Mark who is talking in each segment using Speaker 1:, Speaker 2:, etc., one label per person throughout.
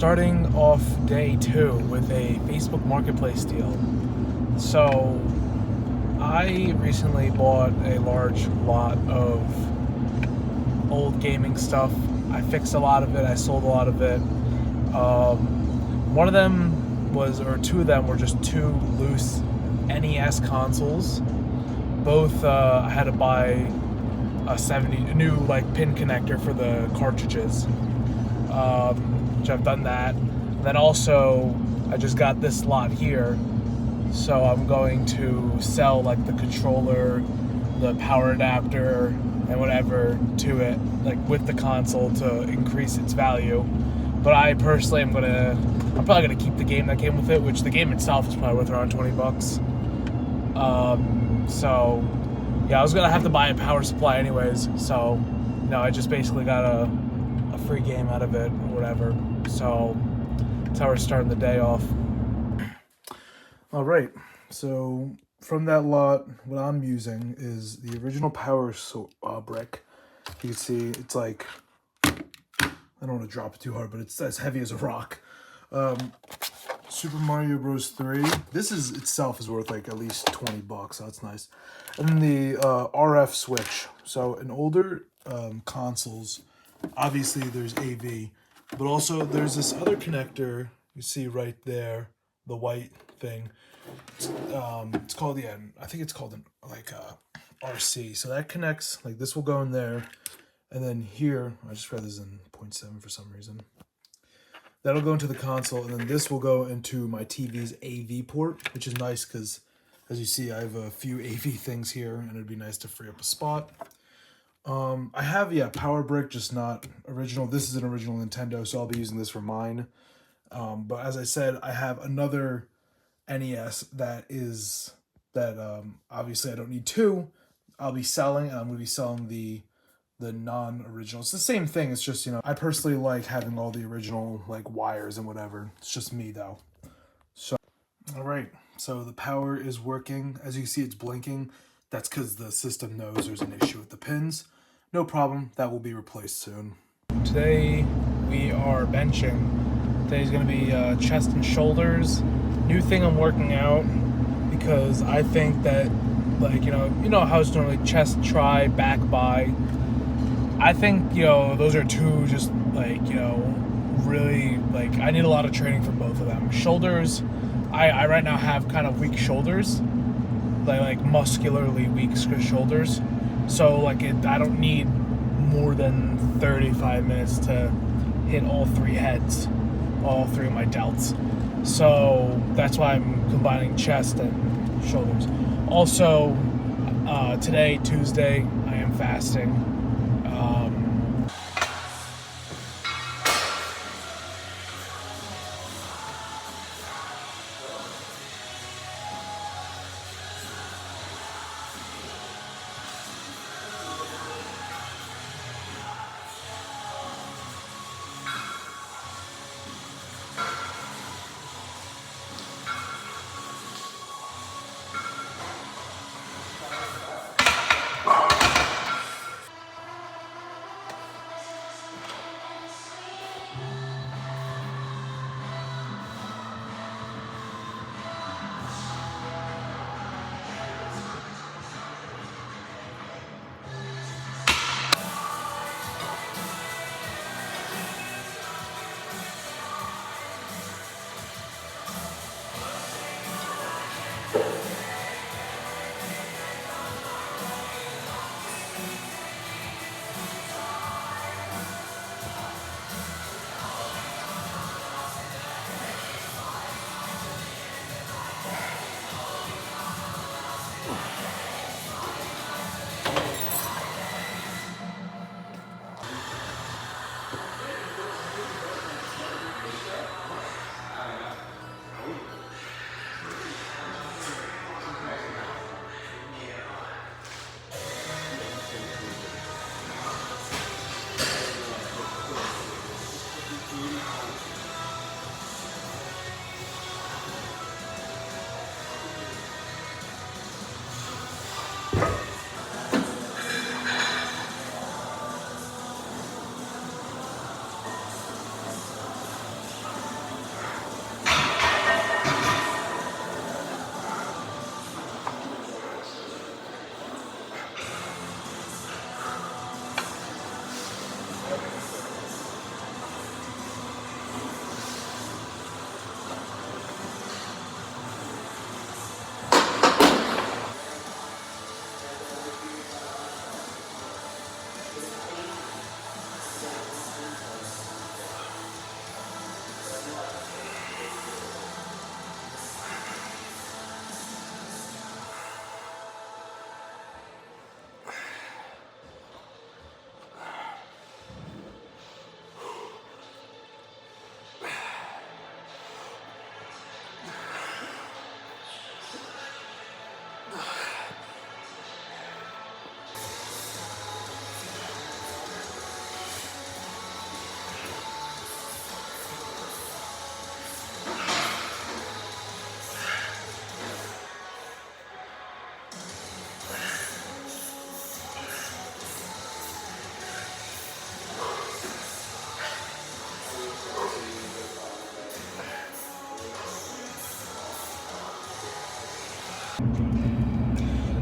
Speaker 1: starting off day 2 with a Facebook Marketplace deal. So, I recently bought a large lot of old gaming stuff. I fixed a lot of it, I sold a lot of it. One of them was, or two of them were just two loose NES consoles. Both, I had to buy a new pin connector for the cartridges, which I've done that. And then also, I just got this lot here, so I'm going to sell like the controller, the power adapter, and whatever to it, like with the console to increase its value. But I personally I'm probably gonna keep the game that came with it, which the game itself is probably worth around $20. So yeah, I was gonna have to buy a power supply anyways, so I just basically got a free game out of it or whatever. So that's how we're starting the day off. All right, so from that lot, what I'm using is the original power brick. You can see it's like, I don't want to drop it too hard, but it's as heavy as a rock. Super Mario Bros. 3. This is itself is worth like at least $20, so that's nice. And then the RF switch. So in older consoles, obviously there's AV, but also there's this other connector you see right there, the white thing. It's called I think it's called an RC. So that connects, like this will go in there, and then here I just read this in 0.7 for some reason. That'll go into the console, and then this will go into my TV's AV port, which is nice because, as you see, I have a few AV things here, and it'd be nice to free up a spot. I have, power brick, just not original. This is an original Nintendo, so I'll be using this for mine. But as I said, I have another NES that obviously I don't need two. I'll be selling, and I'm going to be selling the non-original. It's the same thing. It's just, I personally like having all the original wires and whatever. It's just me though. So, all right. So the power is working. As you can see, it's blinking. That's because the system knows there's an issue with the pins. No problem. That will be replaced soon. Today we are benching. Today's going to be chest and shoulders. New thing I'm working out because I think that you know how it's normally chest try, back by. I think, those are two just, really, I need a lot of training for both of them. Shoulders, I right now have kind of weak shoulders, like muscularly weak shoulders. So, I don't need more than 35 minutes to hit all three heads, all three of my delts. So, that's why I'm combining chest and shoulders. Also, today, Tuesday, I am fasting.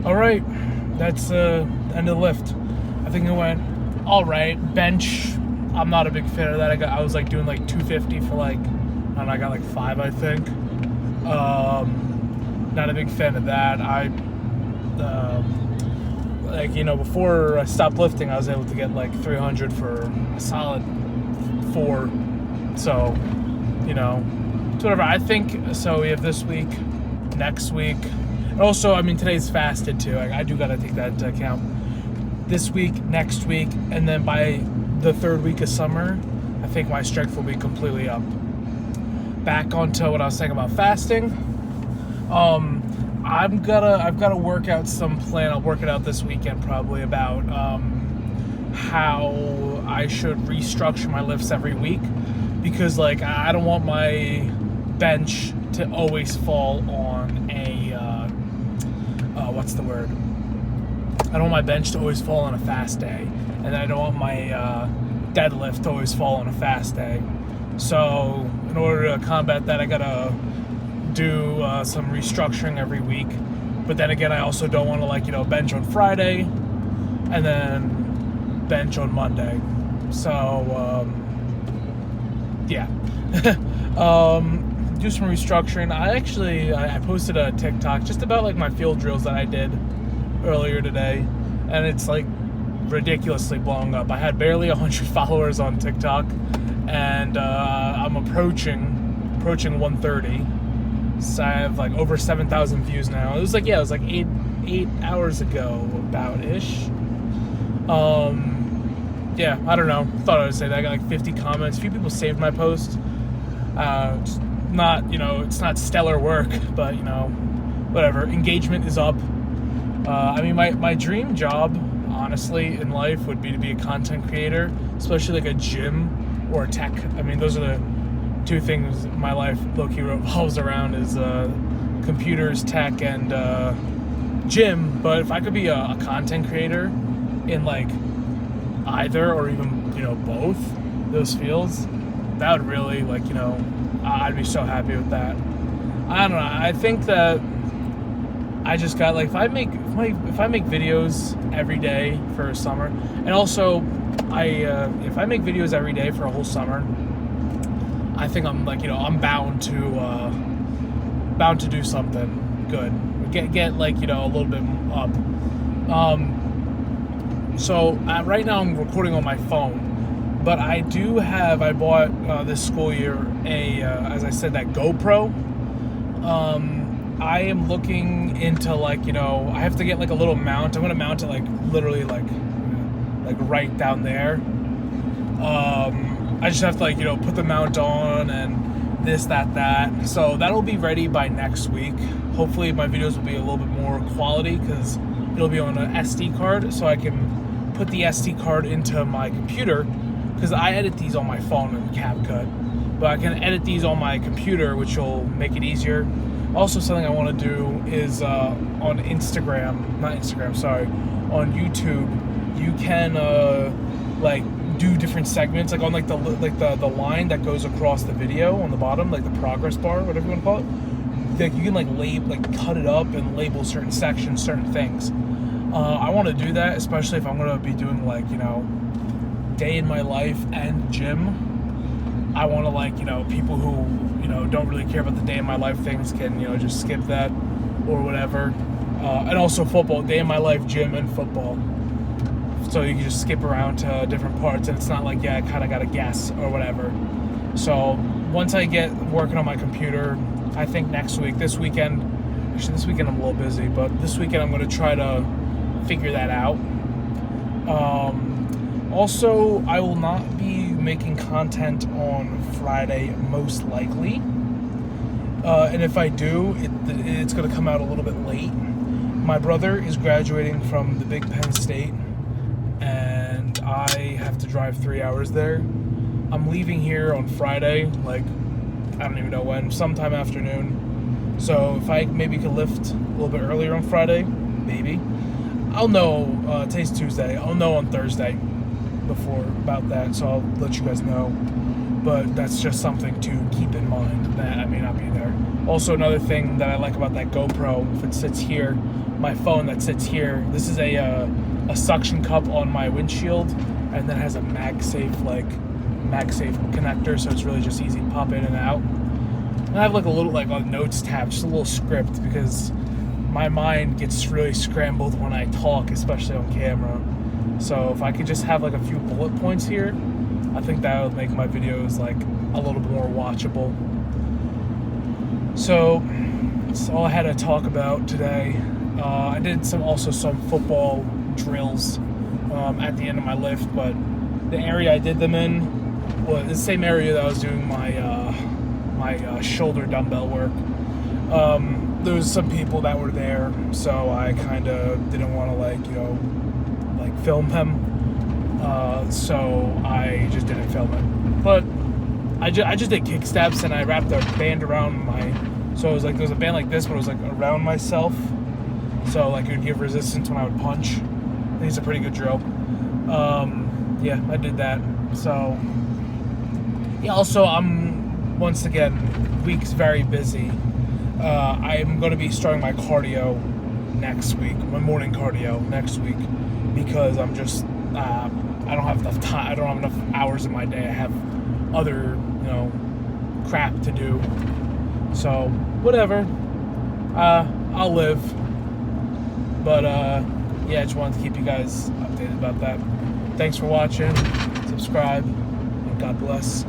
Speaker 1: All right, that's the end of the lift. I think it went all right. Bench, I'm not a big fan of that. I was like doing like 250 for like, and I got like 5, I think. Not a big fan of that. Like, you know, before I stopped lifting, I was able to get like 300 for a solid 4. So, you know, it's whatever. I think, so we have this week, next week. And also, I mean, today's fasted too. I do got to take that into account. This week, next week, and then by the 3rd week of summer, I think my strength will be completely up. Back onto what I was saying about fasting. I've got to work out some plan. I'll work it out this weekend probably about how I should restructure my lifts every week, because like I don't want my bench to always fall on a what's the word? I don't want my bench to always fall on a fast day, and I don't want my deadlift to always fall on a fast day. So in order to combat that, I gotta do some restructuring every week. But then again, I also don't want to, like, you know, bench on Friday and then bench on Monday. So yeah. Do some restructuring. I posted a TikTok just about like my field drills that I did earlier today, and it's like ridiculously blowing up. I had barely 100 followers on TikTok, and I'm approaching 130. So I have like over 7,000 views now. It was like 8 hours ago, about ish. Yeah, I don't know. Thought I would say that. I got like 50 comments. A few people saved my post. It's not, you know, it's not stellar work, but you know, whatever. Engagement is up. I mean, my dream job, honestly, in life would be to be a content creator, especially like a gym or a tech. I mean, those are the 2 things my life low-key revolves around, is computers, tech, and gym. But if I could be a content creator in like either or even, you know, both those fields, that would really, like, you know, I'd be so happy with that. I don't know. I think that I just got like, if I make videos every day for summer, and also if I make videos every day for a whole summer, I think I'm like, you know, I'm bound to do something good. Get like, you know, a little bit up. So right now I'm recording on my phone, but I bought this school year as I said, that GoPro. I am looking into, like, you know, I have to get like a little mount. I'm gonna mount it like literally like right down there. I just have to, like, you know, put the mount on and this, that. So that'll be ready by next week. Hopefully my videos will be a little bit more quality, because it'll be on an SD card, so I can put the SD card into my computer, because I edit these on my phone in CapCut, but I can edit these on my computer, which will make it easier. Also, something I want to do is on on YouTube, you can like do different segments, like on like the line that goes across the video on the bottom, like the progress bar, whatever you want to call it. Like, you can like cut it up and label certain sections, certain things. I want to do that, especially if I'm going to be doing, like, you know, day in my life and gym. I want to, like, you know, people who, you know, don't really care about the day in my life things can, you know, just skip that or whatever. And also football, day in my life, gym, and football. So you can just skip around to different parts, and it's not like, yeah, I kind of got to guess or whatever. So once I get working on my computer, I think this weekend I'm a little busy, but this weekend I'm going to try to figure that out. Also, I will not be making content on Friday, most likely. And if I do, it's going to come out a little bit late. My brother is graduating from the Big Penn State, and I have to drive 3 hours there. I'm leaving here on Friday, like, I don't even know when, sometime afternoon. So if I maybe could lift a little bit earlier on Friday, maybe. I'll know, today's Tuesday, I'll know on Thursday. before about that, so I'll let you guys know. But that's just something to keep in mind, that I may not be there. Also, another thing that I like about that GoPro, if it sits here, my phone that sits here, this is a suction cup on my windshield, and then has a MagSafe connector, so it's really just easy to pop in and out. And I have like a little a notes tab, just a little script, because my mind gets really scrambled when I talk, especially on camera. So if I could just have like a few bullet points here, I think that would make my videos like a little bit more watchable. So that's all I had to talk about today. I did some football drills at the end of my lift, but the area I did them in was the same area that I was doing my shoulder dumbbell work. There was some people that were there, so I kind of didn't want to film them. So I just didn't film it. But I just did kick steps, and I wrapped a band around so it was like, there was a band like this, but it was like around myself. So like it would give resistance when I would punch. I think it's a pretty good drill. Yeah, I did that. So yeah, also once again, week's very busy. I'm going to be starting my cardio next week, my morning cardio next week, because I'm just I don't have enough time. I don't have enough hours in my day. I have other crap to do. So whatever, I'll live. But yeah, I just wanted to keep you guys updated about that. Thanks for watching. Subscribe, and God bless.